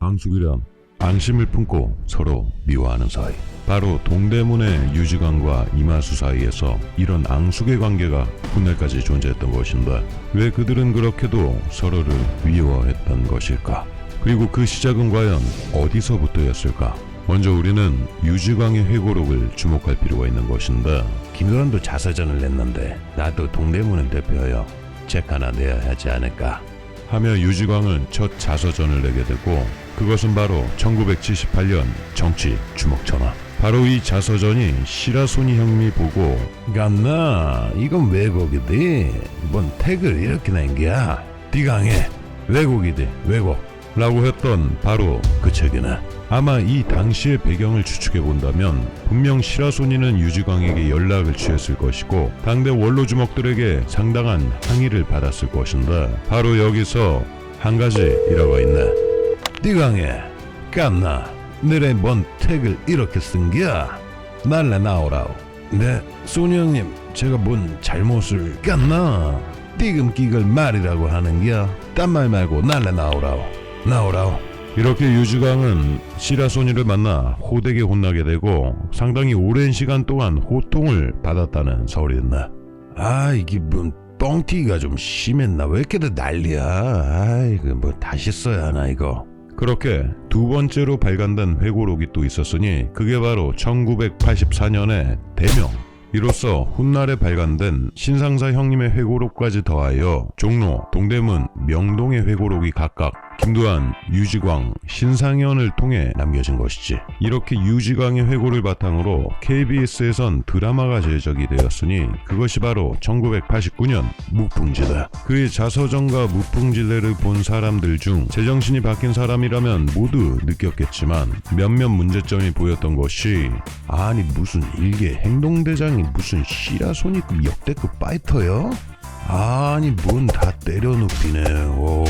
앙숙이랑 앙심을 품고 서로 미워하는 사이. 바로 동대문의 유지광과 이마수 사이에서 이런 앙숙의 관계가 훗날까지 존재했던 것인데 왜 그들은 그렇게도 서로를 미워했던 것일까? 그리고 그 시작은 과연 어디서부터였을까? 먼저 우리는 유지광의 회고록을 주목할 필요가 있는 것인데 김도환도 자서전을 냈는데 나도 동대문은 대표여 책 하나 내야 하지 않을까? 하며 유지광은 첫 자서전을 내게 되고 그것은 바로 1978년 정치 주목전화. 바로 이 자서전이 시라소니 형님이 보고 갓나 이건 왜곡이지? 뭔 택을 이렇게 낸 거야? 디강해 왜곡이지 왜곡 라고 했던 바로 그 책이네. 아마 이 당시의 배경을 추측해본다면 분명 시라소니는 유지광에게 연락을 취했을 것이고 당대 원로주먹들에게 상당한 항의를 받았을 것인데 바로 여기서 한 가지 일화가 있네. 디강해 깜나 너네 뭔 택을 이렇게 쓴겨? 날래 나오라오. 네 소니 형님 제가 뭔 잘못을 깜나 띠금끼글 말이라고 하는겨? 딴 말 말고 날래 나오라오. 나오라오. 이렇게 유지광은 시라소니를 만나 호되게 혼나게 되고 상당히 오랜 시간 동안 호통을 받았다는 설이 있네. 아 이게 뭔 뻥튀기가 좀 심했나? 왜 이렇게들 난리야? 아이고 뭐 다시 써야 하나 이거. 그렇게 두 번째로 발간된 회고록이 또 있었으니 그게 바로 1984년의 대명. 이로써 훗날에 발간된 신상사 형님의 회고록까지 더하여 종로, 동대문, 명동의 회고록이 각각 김두한, 유지광, 신상현을 통해 남겨진 것이지. 이렇게 유지광의 회고를 바탕으로 KBS에선 드라마가 제작이 되었으니 그것이 바로 1989년 무풍지대. 그의 자서전과 무풍지대를 본 사람들 중 제정신이 바뀐 사람이라면 모두 느꼈겠지만 몇몇 문제점이 보였던 것이 아니 무슨 일개 행동대장이 무슨 시라소니급 역대급 파이터요? 아니 뭔 다 때려눕히네. 오.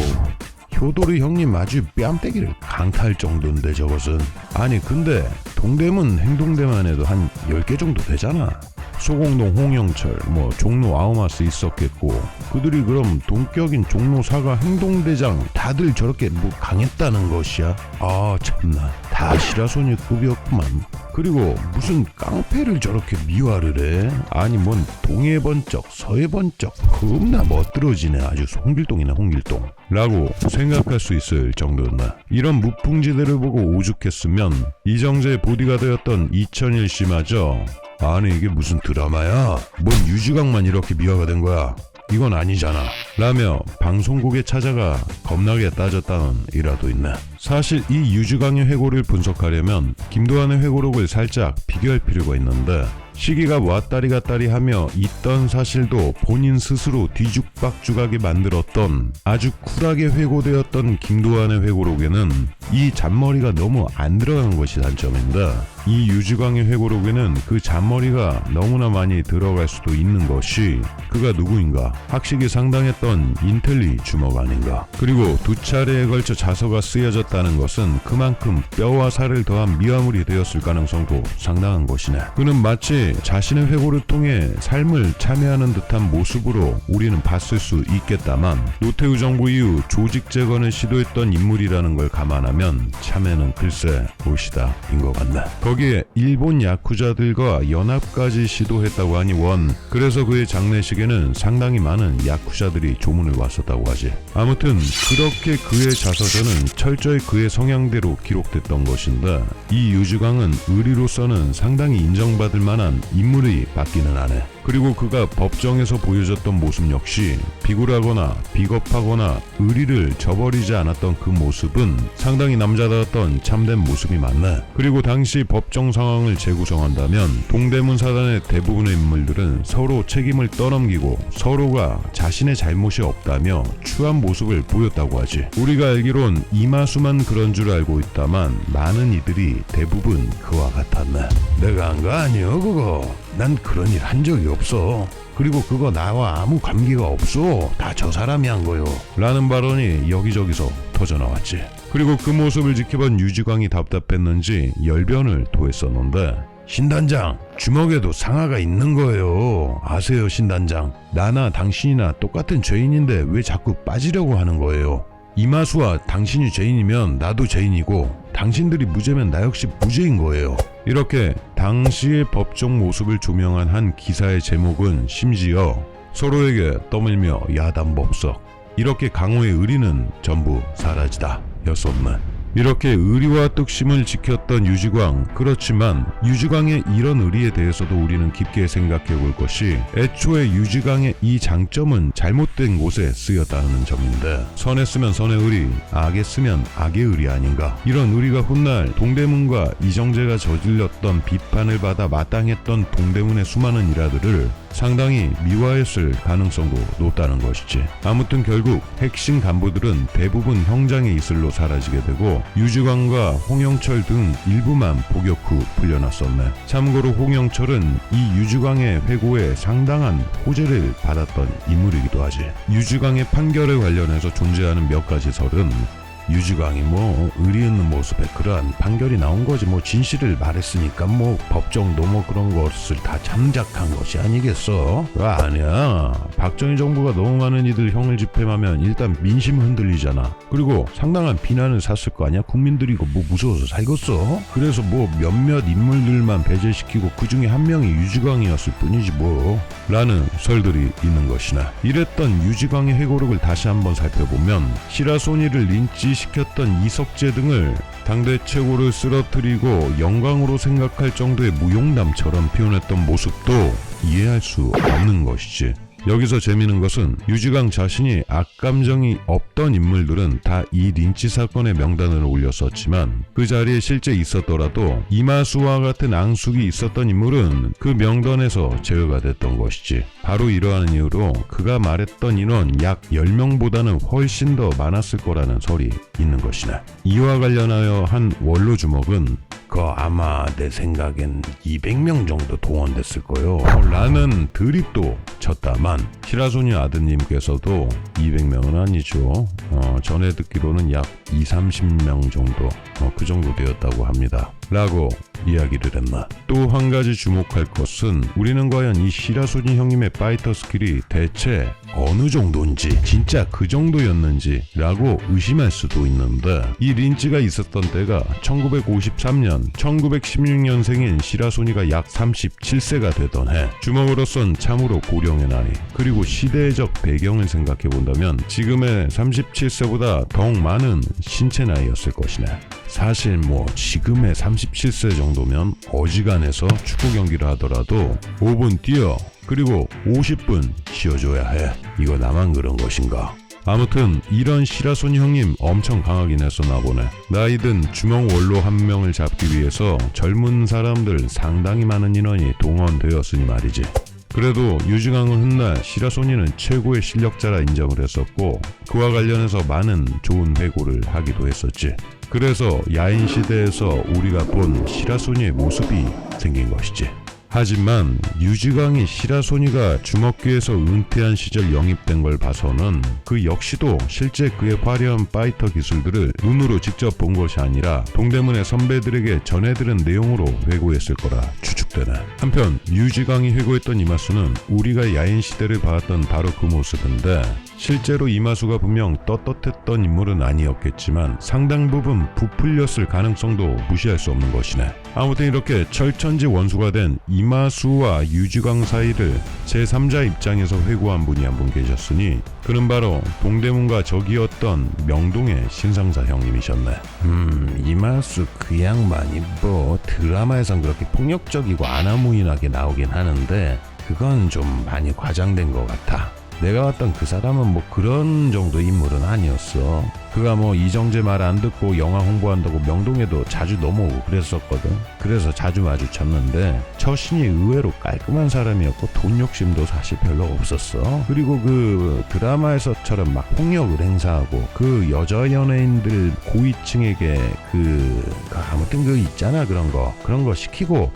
효도리 형님 아주 뺨때기를 강탈 정도인데 저것은. 아니 근데 동대문 행동대만 해도 한 10개 정도 되잖아. 소공동 홍영철 뭐 종로 아우마스 있었겠고 그들이 그럼 동격인 종로 사가 행동대장 다들 저렇게 뭐 강했다는 것이야? 아 참나 다 시라소니급이었구만. 그리고 무슨 깡패를 저렇게 미화를 해? 아니 뭔 동해 번쩍 서해 번쩍 겁나 멋들어지네. 아주 홍길동이네 홍길동 라고 생각할 수 있을 정도였나. 이런 무풍지대를 보고 오죽했으면 이정재의 보디가드였던 이천일 씨마저 아니 이게 무슨 드라마야? 뭔 유지광만 이렇게 미화가 된 거야? 이건 아니잖아 라며 방송국에 찾아가 겁나게 따졌다는 일화도 있네. 사실 이 유지광의 회고를 분석하려면 김도환의 회고록을 살짝 비교할 필요가 있는데 시기가 왔다리 갔다리 하며 있던 사실도 본인 스스로 뒤죽박죽하게 만들었던 아주 쿨하게 회고되었던 김도환의 회고록에는 이 잔머리가 너무 안 들어간 것이 단점인데 이 유지광의 회고록에는 그 잔머리가 너무나 많이 들어갈 수도 있는 것이 그가 누구인가? 학식이 상당했던 인텔리 주먹 아닌가? 그리고 두 차례에 걸쳐 자서가 쓰여졌다는 것은 그만큼 뼈와 살을 더한 미화물이 되었을 가능성도 상당한 것이네. 그는 마치 자신의 회고를 통해 삶을 참여하는 듯한 모습으로 우리는 봤을 수 있겠다만 노태우 정부 이후 조직 재건을 시도했던 인물이라는 걸 감안하면 참에는 글쎄 올시다인 것 같네. 거기에 일본 야쿠자들과 연합까지 시도했다고 하니 원. 그래서 그의 장례식에는 상당히 많은 야쿠자들이 조문을 왔었다고 하지. 아무튼 그렇게 그의 자서전은 철저히 그의 성향대로 기록됐던 것인데 이 유지광은 의리로서는 상당히 인정받을 만한 인물이 맞기는 하네. 그리고 그가 법정에서 보여줬던 모습 역시 비굴하거나 비겁하거나 의리를 저버리지 않았던 그 모습은 상당히 남자다웠던 참된 모습이 맞네. 그리고 당시 법정 상황을 재구성한다면 동대문 사단의 대부분의 인물들은 서로 책임을 떠넘기고 서로가 자신의 잘못이 없다며 추한 모습을 보였다고 하지. 우리가 알기론 이마수만 그런 줄 알고 있다만 많은 이들이 대부분 그와 같았네. 내가 한 거 아니여 그거. 난 그런 일 한 적이 없어. 그리고 그거 나와 아무 관계가 없어. 다 저 사람이 한 거요. 라는 발언이 여기저기서 터져나왔지. 그리고 그 모습을 지켜본 유지광이 답답했는지 열변을 토했었는데 신단장 주먹에도 상하가 있는 거예요. 아세요 신단장? 나나 당신이나 똑같은 죄인인데 왜 자꾸 빠지려고 하는 거예요? 이마수와 당신이 죄인이면 나도 죄인이고 당신들이 무죄면 나 역시 무죄인 거예요. 이렇게 당시의 법정 모습을 조명한 한 기사의 제목은 심지어 서로에게 떠밀며 야단법석, 이렇게 강호의 의리는 전부 사라지다 였었네. 이렇게 의리와 뚝심을 지켰던 유지광, 그렇지만 유지광의 이런 의리에 대해서도 우리는 깊게 생각해 볼 것이, 애초에 유지광의 이 장점은 잘못된 곳에 쓰였다는 점인데, 선에 쓰면 선의 의리, 악에 쓰면 악의 의리 아닌가. 이런 의리가 훗날 동대문과 이정재가 저질렀던 비판을 받아 마땅했던 동대문의 수많은 일화들을 상당히 미화했을 가능성도 높다는 것이지. 아무튼 결국 핵심 간부들은 대부분 형장의 이슬로 사라지게 되고 유지광과 홍영철 등 일부만 복역 후 풀려났었네. 참고로 홍영철은 이 유지광의 회고에 상당한 호재를 받았던 인물이기도 하지. 유지광의 판결에 관련해서 존재하는 몇 가지 설은 유지광이 의리 있는 모습에 그러한 판결이 나온 거지, 진실을 말했으니까 법정도 그런 것을 다 참작한 것이 아니겠어? 아니야. 박정희 정부가 너무 많은 이들 형을 집행하면 일단 민심은 흔들리잖아. 그리고 상당한 비난을 샀을 거 아니야? 국민들이 이거 무서워서 살겠어? 그래서 몇몇 인물들만 배제시키고 그 중에 한 명이 유지광이었을 뿐이지 라는 설들이 있는 것이네. 이랬던 유지광의 회고록을 다시 한번 살펴보면 시라소니를 린치시켰던 이석재 등을 당대 최고를 쓰러뜨리고 영광으로 생각할 정도의 무용담처럼 표현했던 모습도 이해할 수 없는 것이지. 여기서 재미있는 것은 유지광 자신이 악감정이 없던 인물들은 다 이 린치 사건의 명단을 올렸었지만 그 자리에 실제 있었더라도 이마수와 같은 앙숙이 있었던 인물은 그 명단에서 제외가 됐던 것이지. 바로 이러한 이유로 그가 말했던 인원 약 10명보다는 훨씬 더 많았을 거라는 설이 있는 것이네. 이와 관련하여 한 원로 주먹은 아마 내 생각엔 200명 정도 동원됐을 거요 라는 드립도 쳤다만, 시라소니 아드님께서도 200명은 아니죠. 전에 듣기로는 약 20-30명 정도, 그 정도 되었다고 합니다. 라고 이야기를 했나. 또 한 가지 주목할 것은 우리는 과연 이 시라소니 형님의 파이터 스킬이 대체 어느 정도인지, 진짜 그 정도였는지 라고 의심할 수도 있는데, 이 린치가 있었던 때가 1953년 1916년생인 시라소니가 약 37세가 되던 해. 주먹으로선 참으로 고령의 나이, 그리고 시대적 배경을 생각해 본다면 지금의 37세보다 더욱 많은 신체 나이였을 것이네. 사실 지금의 37세 정도면 어지간해서 축구 경기를 하더라도 5분 뛰어, 그리고 50분 쉬어줘야 해. 이거 나만 그런 것인가? 아무튼 이런 시라소니 형님 엄청 강하긴 했었나 보네. 나이든 주먹 원로 한 명을 잡기 위해서 젊은 사람들 상당히 많은 인원이 동원되었으니 말이지. 그래도 유지광은 훗날 시라소니는 최고의 실력자라 인정을 했었고 그와 관련해서 많은 좋은 회고를 하기도 했었지. 그래서 야인 시대에서 우리가 본 시라소니의 모습이 생긴 것이지. 하지만 유지광이 시라소니가 주먹계에서 은퇴한 시절 영입된 걸 봐서는 그 역시도 실제 그의 화려한 파이터 기술들을 눈으로 직접 본 것이 아니라 동대문의 선배들에게 전해들은 내용으로 회고했을 거라 추측되네. 한편 유지광이 회고했던 이마수는 우리가 야인 시대를 봐왔던 바로 그 모습인데, 실제로 이마수가 분명 떳떳했던 인물은 아니었겠지만 상당 부분 부풀렸을 가능성도 무시할 수 없는 것이네. 아무튼 이렇게 철천지 원수가 된 이마수와 유지광 사이를 제3자 입장에서 회고한 분이 한 분 계셨으니 그는 바로 동대문과 적이었던 명동의 신상사 형님이셨네. 이마수 그 양반이 드라마에선 그렇게 폭력적이고 아나무인하게 나오긴 하는데 그건 좀 많이 과장된 것 같아. 내가 봤던 그 사람은 그런 정도 인물은 아니었어. 그가 이정재 말 안 듣고 영화 홍보한다고 명동에도 자주 넘어오고 그랬었거든. 그래서 자주 마주쳤는데 처신이 의외로 깔끔한 사람이었고 돈 욕심도 사실 별로 없었어. 그리고 그 드라마에서처럼 막 폭력을 행사하고 그 여자 연예인들 고위층에게 아무튼 있잖아 그런 거 시키고,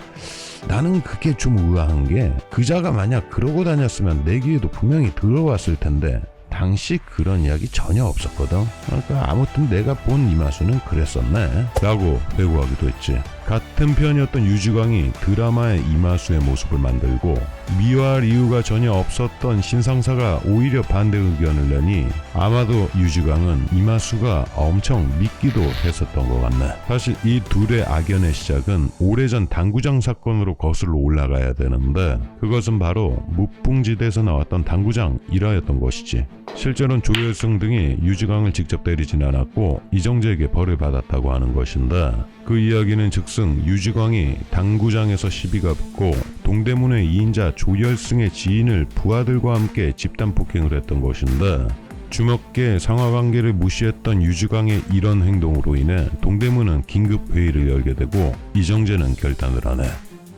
나는 그게 좀 의아한 게 그자가 만약 그러고 다녔으면 내 귀에도 분명히 들어왔을 텐데 당시 그런 이야기 전혀 없었거든. 그러니까 아무튼 내가 본 이마수는 그랬었네 라고 회고하기도 했지. 같은 편이었던 유지광이 드라마의 이마수의 모습을 만들고 미화할 이유가 전혀 없었던 신상사가 오히려 반대 의견을 내니 아마도 유지광은 이마수가 엄청 믿기도 했었던 것 같네. 사실 이 둘의 악연의 시작은 오래전 당구장 사건으로 거슬러 올라가야 되는데 그것은 바로 무풍지대에서 나왔던 당구장 일화였던 것이지. 실제로는 조열승 등이 유지광을 직접 때리진 않았고 이정재에게 벌을 받았다고 하는 것인데 그 이야기는 즉슨 유지광이 당구장에서 시비가 붙고 동대문의 2인자 조열승의 지인을 부하들과 함께 집단 폭행을 했던 것인데 주먹계 상하관계를 무시했던 유지광의 이런 행동으로 인해 동대문은 긴급 회의를 열게 되고 이정재는 결단을 하네.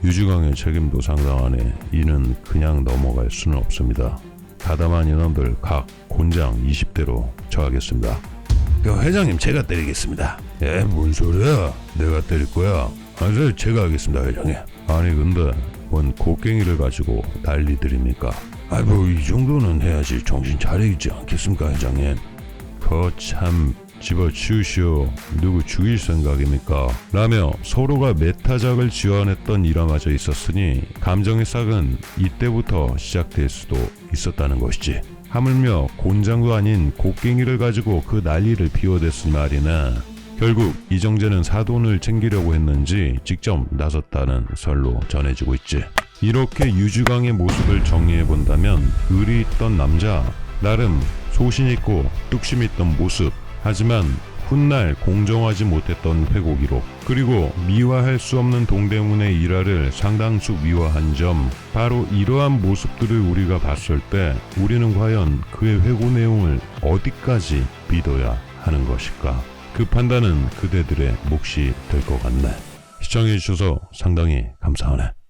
유지광의 책임도 상당하네. 이는 그냥 넘어갈 수는 없습니다. 가담한 인원들 각 곤장 20대로 처하겠습니다. 회장님 제가 때리겠습니다. 뭔 소리야? 내가 때릴 거야. 제가 하겠습니다 회장님. 아니 근데 뭔 곡괭이를 가지고 난리들입니까? 이 정도는 해야지 정신 차리지 않겠습니까 회장님? 거참 집어치우시오. 누구 죽일 생각입니까? 라며 서로가 메타작을 지원했던 일화마저 있었으니 감정의 싹은 이때부터 시작될 수도 있었다는 것이지. 하물며 곤장도 아닌 곡괭이를 가지고 그 난리를 피워댔으니 말이나 결국 이정재는 사돈을 챙기려고 했는지 직접 나섰다는 설로 전해지고 있지. 이렇게 유지광의 모습을 정리해본다면 의리 있던 남자, 나름 소신있고 뚝심있던 모습, 하지만 훗날 공정하지 못했던 회고 기록, 그리고 미화할 수 없는 동대문의 일화를 상당수 미화한 점, 바로 이러한 모습들을 우리가 봤을 때 우리는 과연 그의 회고 내용을 어디까지 믿어야 하는 것일까? 그 판단은 그대들의 몫이 될 것 같네. 시청해주셔서 상당히 감사하네.